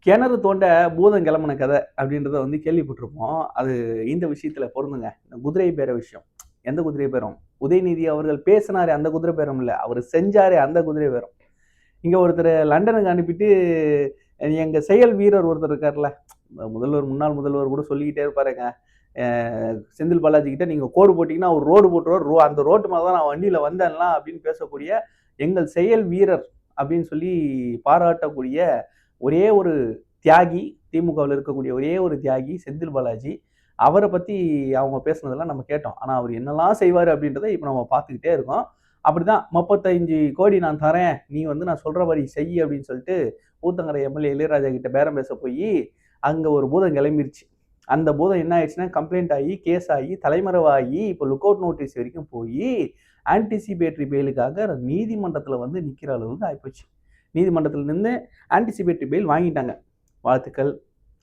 கிணறு தோண்ட பூதம் கிளம்புன கதை அப்படின்றத வந்து கேள்விப்பட்டிருப்போம். அது இந்த விஷயத்துல பொருந்துங்க. இந்த குதிரை பேர விஷயம். எந்த குதிரை பேரம்? உதயநிதி அவர்கள் பேசினாரே அந்த குதிரை பேரம் இல்ல. அவர் செஞ்சாரே அந்த குதிரை பேரம். இங்க ஒருத்தர் லண்டனுக்கு அனுப்பிட்டு எங்க செயல் வீரர் ஒருத்தர் இருக்கார்ல, முதல்வர் முன்னாள் முதல்வர் கூட சொல்லிக்கிட்டே இருப்பாருங்க. செந்தில் பாலாஜி கிட்ட நீங்க கோடு போட்டீங்கன்னா அவர் ரோடு போட்டுருவார். அந்த ரோட்டு மேல தான் நான் வண்டியில வந்தேன்லாம் அப்படின்னு பேசக்கூடிய எங்கள் செயல் வீரர் அப்படின்னு சொல்லி பாராட்டக்கூடிய ஒரே ஒரு தியாகி, திமுகவில் இருக்கக்கூடிய ஒரே ஒரு தியாகி செந்தில் பாலாஜி. அவரை பத்தி அவங்க பேசுனதெல்லாம் நம்ம கேட்டோம். ஆனா அவர் என்னெல்லாம் செய்வாரு அப்படின்றத இப்ப நம்ம பார்த்துக்கிட்டே இருக்கோம். அப்படிதான் 35 கோடி நான் தரேன், நீ வந்து நான் சொல்ற மாதிரி செய் அப்படின்னு சொல்லிட்டு ஊத்தங்கரை எம்எல்ஏ இளையராஜா கிட்ட பேரம் பேச போய் அங்க ஒரு பூதம் கிளம்பிருச்சு. அந்த பூதம் என்ன ஆயிடுச்சுன்னா கம்ப்ளைண்ட் ஆகி, கேஸ் ஆகி, தலைமறைவாகி, இப்போ லுக் அவுட் நோட்டீஸ் வரைக்கும் போய் ஆன்டிசிபேட்டரி பெயிலுக்காக நீதிமன்றத்தில் வந்து நிற்கிற அளவுக்கு ஆயிப்போச்சு. நீதிமன்றத்தில் நின்று ஆன்டிசிபேட்டரி பெயில் வாங்கிட்டாங்க. வாழ்த்துக்கள்,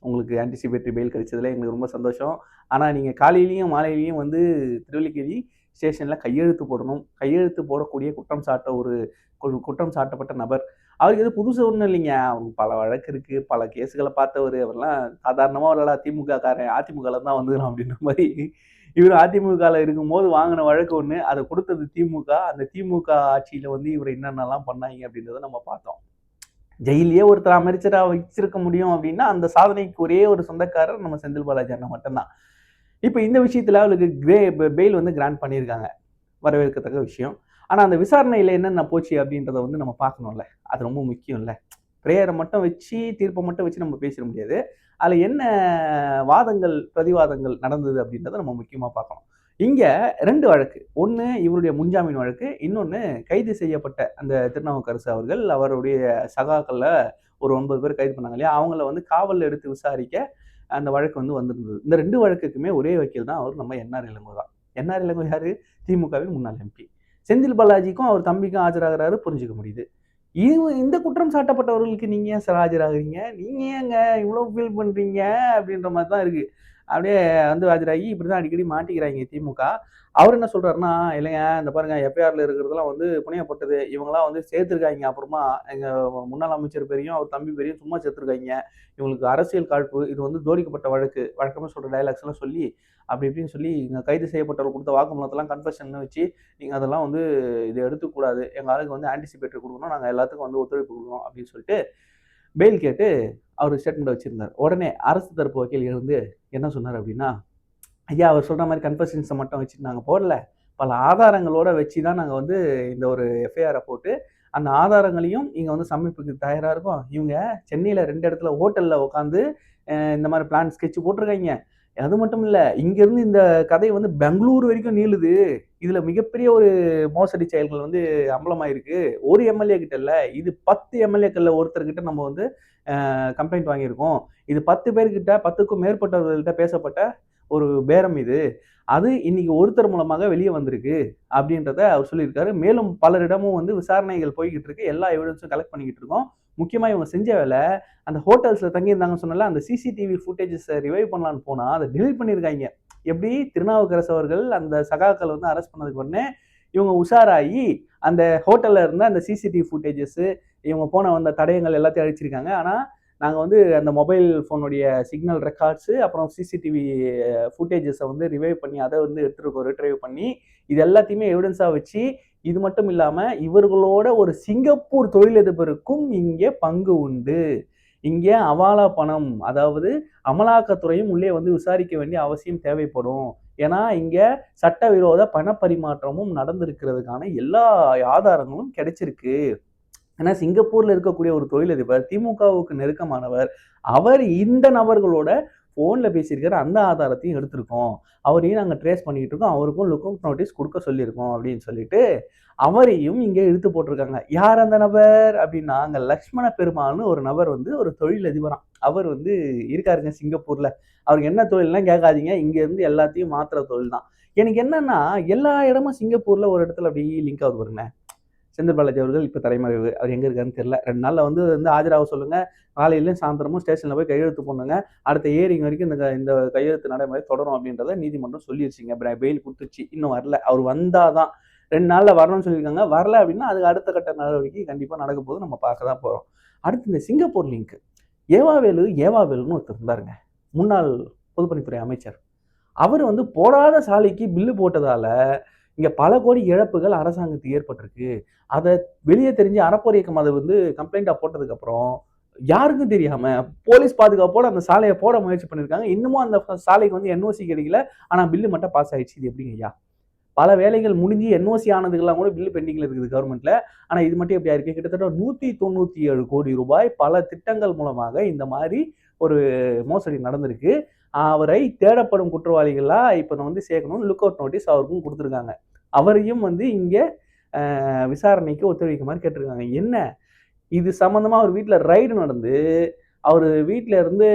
உங்களுக்கு ஆன்டிசிபேட்டரி பெயில் கிடைச்சதுல எங்களுக்கு ரொம்ப சந்தோஷம். ஆனால் நீங்கள் காலையிலையும் மாலையிலையும் வந்து திருவல்லிக்கேணி ஸ்டேஷனில் கையெழுத்து போடணும். கையெழுத்து போடக்கூடிய குற்றம் சாட்டப்பட்ட நபர். அவருக்கு எது புதுசு ஒன்றும் இல்லைங்க. அவருக்கு பல வழக்கு இருக்கு, பல கேஸுகளை பார்த்தவர். அவர்லாம் சாதாரணமாக வரல, திமுக காரன், அதிமுகல தான் வந்துடும் அப்படின்ற மாதிரி. இவர் அதிமுகவில் இருக்கும்போது வாங்கின வழக்கு ஒன்று, அதை கொடுத்தது திமுக. அந்த திமுக ஆட்சியில் வந்து இவர் என்னென்னலாம் பண்ணாங்க அப்படின்றத நம்ம பார்த்தோம். ஜெயிலே ஒருத்தர் அமைச்சரா வச்சிருக்க முடியும் அப்படின்னா அந்த சாதனைக்கு ஒரே ஒரு சொந்தக்காரர் நம்ம செந்தில் பாலாஜி அண்ணா மட்டும்தான். இப்போ இந்த விஷயத்துல அவளுக்கு பெயில் வந்து கிராண்ட் பண்ணியிருக்காங்க, வரவேற்கத்தக்க விஷயம். ஆனா அந்த விசாரணையில என்னென்ன போச்சு அப்படின்றத வந்து நம்ம பார்க்கணும்ல, அது ரொம்ப முக்கியம் இல்ல. பிரேயரை மட்டும் வச்சு, தீர்ப்பை மட்டும் வச்சு நம்ம பேசிட முடியாது. அதுல என்ன வாதங்கள், பிரதிவாதங்கள் நடந்தது அப்படின்றத நம்ம முக்கியமா பார்க்கணும். இங்க 2 வழக்கு. ஒன்று இவருடைய முன்ஜாமீன் வழக்கு, இன்னொன்று கைது செய்யப்பட்ட அந்த திருநாவுக்கரசு அவர்கள் அவருடைய சகாக்கள்ல ஒரு 9 பேர் கைது பண்ணாங்க இல்லையா, அவங்கள வந்து காவலில் எடுத்து விசாரிக்க அந்த வழக்கு வந்து வந்திருந்தது. இந்த 2 வழக்குக்குமே ஒரே வக்கீல் தான், அவர் நம்ம என்ஆர் இளங்கோ தான். என்ஆர் இளங்கோ யாரு? திமுகவின் முன்னாள் எம்பி. செந்தில் பாலாஜிக்கும் அவர் தம்பிக்கும் ஆஜராகிறாரு, புரிஞ்சுக்க முடியுது. இந்த குற்றம் சாட்டப்பட்டவர்களுக்கு நீங்க ஏன் சார் ஆஜராகிறீங்க? நீங்க ஏங்க இவ்வளவு ஃபீல் பண்றீங்க? அப்படின்ற மாதிரி தான் இருக்கு. அப்படியே வந்து ஆஜராகி இப்படிதான் அடிக்கடி மாட்டிக்கிறாங்க திமுக. அவர் என்ன சொல்றாருன்னா, இல்லைங்க இந்த பாருங்க எஃப்ஐஆர்ல இருக்கிறதெல்லாம் வந்து புனையப்பட்டது. இவங்கலாம் வந்து சேர்த்துருக்காங்க. அப்புறமா எங்க முன்னாள் அமைச்சர் பேரையும் அவர் தம்பி பேரையும் சும்மா சேர்த்துருக்காங்க. இவங்களுக்கு அரசியல் காழ்ப்பு. இது வந்து ஜோடிக்கப்பட்ட வழக்கு. வழக்கமா சொல்ற டயலாக்ஸ் எல்லாம் சொல்லி அப்படி இப்படின்னு சொல்லி இங்க கைது செய்யப்பட்டவர் கொடுத்த வாக்குமூலத்தெல்லாம் கன்ஃபெஷன் வச்சு நீங்க அதெல்லாம் வந்து இதை எடுத்துக்கூடாது. எங்க ஆளுக்கு வந்து ஆன்டிசிபேட்டரி கொடுக்கணும். நாங்க எல்லாத்துக்கும் வந்து ஒத்துழைப்பு கொடுக்கணும் அப்படின்னு சொல்லிட்டு பெயில் கேட்டு அவர் ஸ்டேட்மெண்ட் வச்சிருந்தார். உடனே அரசு தரப்பு வக்கீல் இருந்து என்ன சொன்னார் அப்படின்னா, ஐயா அவர் சொல்ற மாதிரி கன்ஃபெஷன்ஸை மட்டும் வச்சுட்டு நாங்கள் போடல, பல ஆதாரங்களோட வச்சு தான் நாங்கள் வந்து இந்த ஒரு எஃப்ஐஆரை போட்டு அந்த ஆதாரங்களையும் இங்கே வந்து சமர்ப்பிக்க தயாராக இருக்கோம். இவங்க சென்னையில் 2 இடத்துல ஹோட்டலில் உட்காந்து இந்த மாதிரி பிளான் ஸ்கெட்ச் போட்டிருக்காங்க. அது மட்டும் இல்லை, இங்கேருந்து இந்த கதை வந்து பெங்களூர் வரைக்கும் நீளுது. இதில் மிகப்பெரிய ஒரு மோசடி செயல்கள் வந்து அம்பலமாயிருக்கு. ஒரு எம்எல்ஏ கிட்ட இல்லை, இது 10 எம்எல்ஏக்கள்ல ஒருத்தர்கிட்ட நம்ம வந்து கம்ப்ளைண்ட் வாங்கியிருக்கோம். இது 10 பேர்கிட்ட, 10க்கும் மேற்பட்டவர்கள்ட்ட பேசப்பட்ட ஒரு பேரம் இது. அது இன்னைக்கு ஒருத்தர் மூலமாக வெளியே வந்திருக்கு அப்படின்றத அவர் சொல்லியிருக்காரு. மேலும் பலரிடமும் வந்து விசாரணைகள் போய்கிட்டு இருக்கு. எல்லா எவிடன்ஸும் கலெக்ட் பண்ணிக்கிட்டு இருக்கோம். முக்கியமா இவங்க செஞ்ச வேலை, அந்த ஹோட்டல்ஸ்ல தங்கியிருந்தாங்கன்னு சொன்னல, அந்த சிசிடிவி ஃபுட்டேஜஸ் ரிவைவ் பண்ணலான்னு போனா அதை டிலீட் பண்ணியிருக்காங்க. எப்படி திருநாவுக்கரசு அவர்கள் அந்த சகாக்கள் வந்து அரெஸ்ட் பண்ணதுக்கு உடனே இவங்க உஷாராகி அந்த ஹோட்டல்ல இருந்த அந்த சிசிடிவி ஃபுட்டேஜஸ், இவங்க போன வந்த தடயங்கள் எல்லாத்தையும் அழிச்சிருக்காங்க. ஆனா நாங்கள் வந்து அந்த மொபைல் ஃபோனுடைய சிக்னல் ரெக்கார்ட்ஸு, அப்புறம் சிசிடிவி ஃபுட்டேஜஸை வந்து ரிவைவ் பண்ணி அதை வந்து எடுத்துருக்கோம், ரிட்ரைவ் பண்ணி இது எல்லாத்தையுமே எவிடன்ஸாக வச்சு, இது மட்டும் இல்லாமல் இவர்களோட ஒரு சிங்கப்பூர் தொழிலதிபருக்கும் இங்கே பங்கு உண்டு. இங்கே அவாலா பணம், அதாவது அமலாக்கத்துறையும் உள்ளே வந்து விசாரிக்க வேண்டிய அவசியம் தேவைப்படும். ஏன்னா இங்கே சட்டவிரோத பணப்பரிமாற்றமும் நடந்திருக்கிறதுக்கான எல்லா ஆதாரங்களும் கிடைச்சிருக்கு. ஏன்னா சிங்கப்பூர்ல இருக்கக்கூடிய ஒரு தொழிலதிபர், திமுகவுக்கு நெருக்கமானவர், அவர் இந்த நபர்களோட போன்ல பேசியிருக்கிற அந்த ஆதாரத்தையும் எடுத்திருக்கோம். அவரையும் நாங்கள் ட்ரேஸ் பண்ணிக்கிட்டு இருக்கோம். அவருக்கும் லுக் அவுட் நோட்டீஸ் கொடுக்க சொல்லியிருக்கோம் அப்படின்னு சொல்லிட்டு அவரையும் இங்கே இழுத்து போட்டிருக்காங்க. யார் அந்த நபர் அப்படின்னா, அங்கே லக்ஷ்மண பெருமாள்னு ஒரு நபர் வந்து ஒரு தொழிலதிபராம். அவர் வந்து இருக்காருங்க சிங்கப்பூர்ல. அவருக்கு என்ன தொழில்லாம் கேட்காதீங்க, இங்க இருந்து எல்லாத்தையும் மாத்துற தொழில் தான். எனக்கு என்னன்னா, எல்லா இடமும் சிங்கப்பூர்ல ஒரு இடத்துல அப்படி லிங்க் ஆகுது பாருங்க. செந்தில் பாலாஜி அவர்கள் இப்போ தலைமறைவு. அவர் எங்கே இருக்காருன்னு தெரியல. 2 நாளில் வந்து ஆஜராக சொல்லுங்க. காலையிலையும் சாயந்தரமும் ஸ்டேஷனில் போய் கையெழுத்து போடணுங்க. அடுத்த ஹியரிங் வரைக்கும் இந்த கையெழுத்து நடைமுறை தொடரும் அப்படின்றத நீதிமன்றம் சொல்லிருச்சுங்க. பெயில் கொடுத்துருச்சு. இன்னும் வரல. அவர் வந்தாதான் 2 நாளில் வரணும்னு சொல்லியிருக்காங்க. வரல அப்படின்னா அதுக்கு அடுத்த கட்ட நடவடிக்கை கண்டிப்பாக நடக்க போது நம்ம பார்க்க தான் போகிறோம். அடுத்து இந்த சிங்கப்பூர் லிங்க். ஏவாவேலுன்னு ஒருத்தர் இருந்தாருங்க, முன்னாள் பொதுப்பணித்துறை அமைச்சர். அவர் வந்து போடாத சாலைக்கு பில்லு போட்டதால இங்க பல கோடி இழப்புகள் அரசாங்கத்துக்கு ஏற்பட்டிருக்கு. அத வெளிய தெரிஞ்சு அறப்போர் இயக்கம் அத வந்து கம்ப்ளைண்ட்டா போட்டதுக்கு அப்புறம் யாருக்கும் தெரியாம போலீஸ் பாதுகாப்போட அந்த சாலைய போட முயற்சி பண்ணியிருக்காங்க. இன்னமும் அந்த சாலைக்கு வந்து என்ஓசி கிடைக்கல. ஆனா பில்லு மட்டும் பாஸ் ஆயிடுச்சு. இது எப்படிங்க ஐயா? பல வேலைகள் முடிஞ்சு என்ஓசி ஆனதுக்கெல்லாம் கூட பில்லு பெண்டிங்ல இருக்குது கவர்மெண்ட்ல. ஆனா இது மட்டும் எப்படியா இருக்கு? கிட்டத்தட்ட 197 கோடி ரூபாய் பல திட்டங்கள் மூலமாக இந்த மாரி ஒரு மோசடி நடந்திருக்கு. அவரை தேடப்படும் குற்றவாளிகளா இப்ப வந்து சேர்க்கணும்னு லுக் அவுட் நோட்டீஸ் அவருக்கும் குடுத்துருக்காங்க. அவரையும் வந்து இங்க விசாரணைக்கு ஒத்துழைக்குமாறு கேட்டிருக்காங்க. என்ன? இது சம்பந்தமா அவர் வீட்ல ரைடு நடந்து, அவரு வீட்ல இருந்து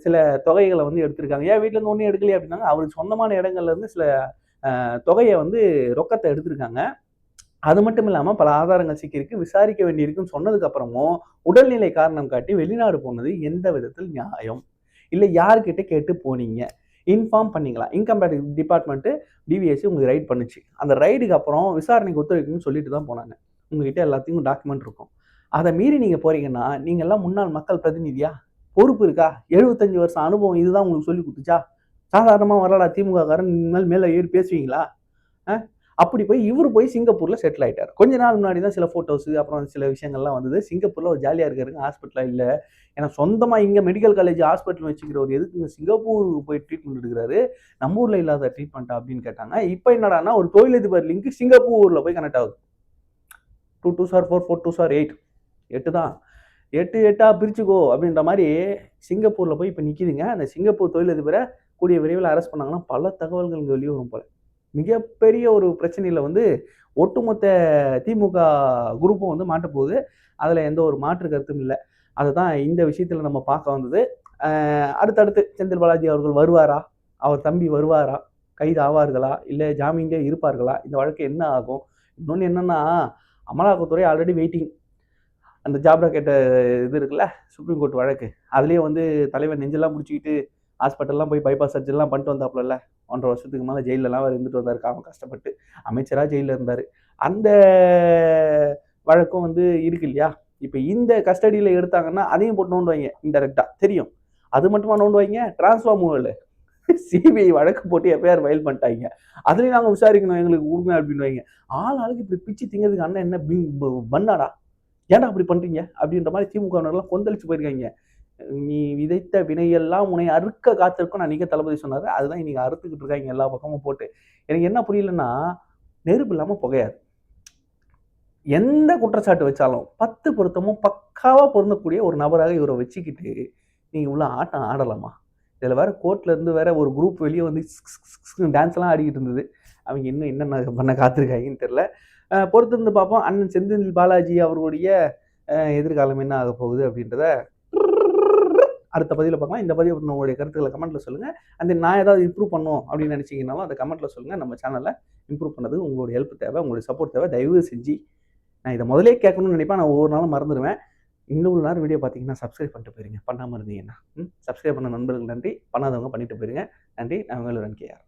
சில தொகைகள வந்து எடுத்திருக்காங்க. ஏன் வீட்ல இருந்து ஒண்ணும் எடுக்கலையா அப்படின்னாங்க. அவருக்கு சொந்தமான இடங்கள்ல இருந்து சில தொகைய வந்து ரொக்கத்த எடுத்திருக்காங்க. அது மட்டும் இல்லாம பல ஆதாரங்கள் சிக்கியிருக்கு. விசாரிக்க வேண்டியிருக்குன்னு சொன்னதுக்கு அப்புறமும், உடல்நிலை காரணம் காட்டி வெளிநாடு போனது எந்த விதத்தில் நியாயம்? இல்ல யார்கிட்ட கேட்டு போனீங்க? இன்ஃபார்ம் பண்ணீங்களா? இன்கம் டேக்ஸ் டிபார்ட்மெண்ட் டிவிஎஸ்சி உங்களுக்கு ரைட் பண்ணுச்சு. அந்த ரைடுக்கு அப்புறம் விசாரணைக்கு ஒத்துழைக்கணும்னு சொல்லிட்டு தான் போனாங்க. உங்ககிட்ட எல்லாத்தையும் டாக்குமெண்ட் இருக்கும். அத மீறி நீங்க போறீங்கன்னா, நீங்க எல்லாம் முன்னாள் மக்கள் பிரதிநிதியா? பொறுப்பு இருக்கா? 75 வருஷம் அனுபவம் இதுதான் உங்களுக்கு சொல்லிக் குடுத்துச்சா? சாதாரணமா வரலாடா திமுககாரன் மேல ஏறி பேசுவீங்களா? அ அப்படி போய் இவரு போய் சிங்கப்பூர்ல செட்டில் ஆயிட்டாரு. கொஞ்ச நாள் முன்னாடி தான் சில ஃபோட்டோஸ் அப்புறம் சில விஷயங்கள்லாம் வந்தது. சிங்கப்பூர்ல ஒரு ஜாலியா இருக்காருங்க. ஹாஸ்பிட்டல்ல இல்ல. ஏன்னா சொந்தமா இங்க மெடிக்கல் காலேஜ் ஹாஸ்பிட்டல் வச்சுக்கிறவரு எதுக்குங்க சிங்கப்பூருக்கு போய் ட்ரீட்மெண்ட் எடுக்குறாரு? நம்ம ஊர்ல இல்லாத ட்ரீட்மெண்ட்டா அப்படின்னு கேட்டாங்க. இப்ப என்னடான்னா ஒரு தொழிலதிபர் லிங்க் சிங்கப்பூர்ல போய் கனெக்ட் ஆகுது. 2 2s are 4, 4 2s are 8. 8 தான். 8 8ஆ பிரிச்சுக்கோ அப்படின்ற மாரி சிங்கப்பூர்ல போய் இப்ப நிக்குதுங்க. அந்த சிங்கப்பூர் தொழிலதிபர கூடிய விரைவில் அரெஸ்ட் பண்ணாங்கன்னா, பல தகவல்கள் இங்க வெளிய வரும் போல. மிகப்பெரிய ஒரு பிரச்சனையில வந்து ஒட்டுமொத்த திமுக குரூப்பும் வந்து மாட்டப்போகுது. அதுல எந்த ஒரு மாற்று கருத்தும் இல்ல. அதுதான் இந்த விஷயத்துல நம்ம பார்க்க வந்தது. அடுத்தடுத்து செந்தில் பாலாஜி அவர்கள் வருவாரா? அவர் தம்பி வருவாரா? கைது ஆவார்களா? இல்ல ஜாமீன்லயே இருப்பார்களா? இந்த வழக்கு என்ன ஆகும்? இன்னொன்னு என்னன்னா, அமலாக்கத்துறை ஆல்ரெடி வெயிட்டிங். அந்த ஜாப் ராக்கெட் இது இருக்குல்ல, சுப்ரீம் கோர்ட் வழக்கு. அதுலயே வந்து தலைவர் நெஞ்செல்லாம் புடிச்சுக்கிட்டு ஹாஸ்பிட்டல்லாம் போய் பைபாஸ் சர்ஜரிலாம் பண்ணிட்டு வந்தாப்புலல்ல. 1½ வருஷத்துக்கு மேல ஜெயில்லலாம் வேற இருந்துட்டு வந்தாரு பாவம் கஷ்டப்பட்டு. அமைச்சரா ஜெயில்ல இருந்தாரு. அந்த வழக்கும் வந்து இருக்கு இல்லையா? இப்ப இந்த கஸ்டடியில எடுத்தாங்கன்னா, அதையும் போட்டு நோண்டுவாய்ங்க இன்டைரக்ட்டா தெரியும். அது மட்டுமா நோண்டுவாய்ங்க? டிரான்ஸ்ஃபார்மர்ல சிபிஐ வழக்கு போட்டு எஃப்ஐஆர் ஃபைல் பண்ணிட்டாய்ங்க. அதுலயும் நாங்க விசாரிக்கணும் எங்களுக்கு குடுங்க அப்படின்னுவாய்ங்க. ஆளுக்கு இப்படி பிச்சு திங்கிறதுக்கு அண்ணன் என்ன பன்னாடா? ஏன்டா அப்படி பண்றீங்க? அப்படின்ற மாரி திமுகவினர்லாம் கொந்தளிச்சு போயிருக்காய்ங்க. நீ விதைத்த வினையெல்லாம் உன்னை அறுக்க காத்திருக்கும்னு அன்னைக்கே தளபதி சொன்னாரு. அதுதான் இன்னைக்கு அறுத்துக்கிட்டு இருக்காய்ங்க எல்லா பக்கமும் போட்டு. எனக்கு என்ன புரியலன்னா, நெருப்பு இல்லாம புகையாது. எந்த குற்றச்சாட்டு வச்சாலும் 10 பொருத்தமும் பக்காவா பொருந்தக்கூடிய ஒரு நபராக இவர வச்சுக்கிட்டு, நீங்க இவ்ளோ ஆட்டம் ஆடலாமா? இதுல வேற கோர்ட்ல இருந்து வேற ஒரு குரூப் வெளிய வந்து டான்ஸ்லாம் ஆடிக்கிட்டு இருந்தது. அவங்க இன்னும் என்னென்ன பண்ண காத்திருக்காங்கன்னு தெரியல. பொறுத்திருந்து பார்ப்போம். அண்ணன் செந்தில் பாலாஜி அவர்களுடைய எதிர்காலம் என்ன ஆகப் போகுது அப்படின்றத அடுத்த பதிவுல பார்க்கலாம். இந்த பதிவு பத்தின உங்களுடைய கருத்துக்கள கமெண்ட்ல சொல்லுங்க. அண்ட் நான் ஏதாவது இம்ப்ரூவ் பண்ணணும் அப்படின்னு நினைச்சீங்கன்னாலும் அத கமெண்ட்ல சொல்லுங்க. நம்ம சேனல இம்ப்ரூவ் பண்ணதுக்கு உங்களுடைய ஹெல்ப் தேவை. உங்களுடைய சப்போர்ட் தேவை. தயவு செஞ்சு நான் இத முதல்லயே கேட்கணும்னு நினைப்பேன். நான் ஒவ்வொரு நாளும் மறந்துருவேன். இன்னும் நேரம் வீடியோ பார்த்தீங்கன்னா, சப்ஸ்கிரைப் பண்ணிட்டு போயிருங்க. பண்ணாம இருந்தீங்கன்னா. சப்ஸ்கிரைப் பண்ண நண்பர்களுக்கு நன்றி. பண்ணாதவங்க பண்ணிட்டு போயிருங்க. நன்றி. நான் உங்கள் என்.கே.ஆர்.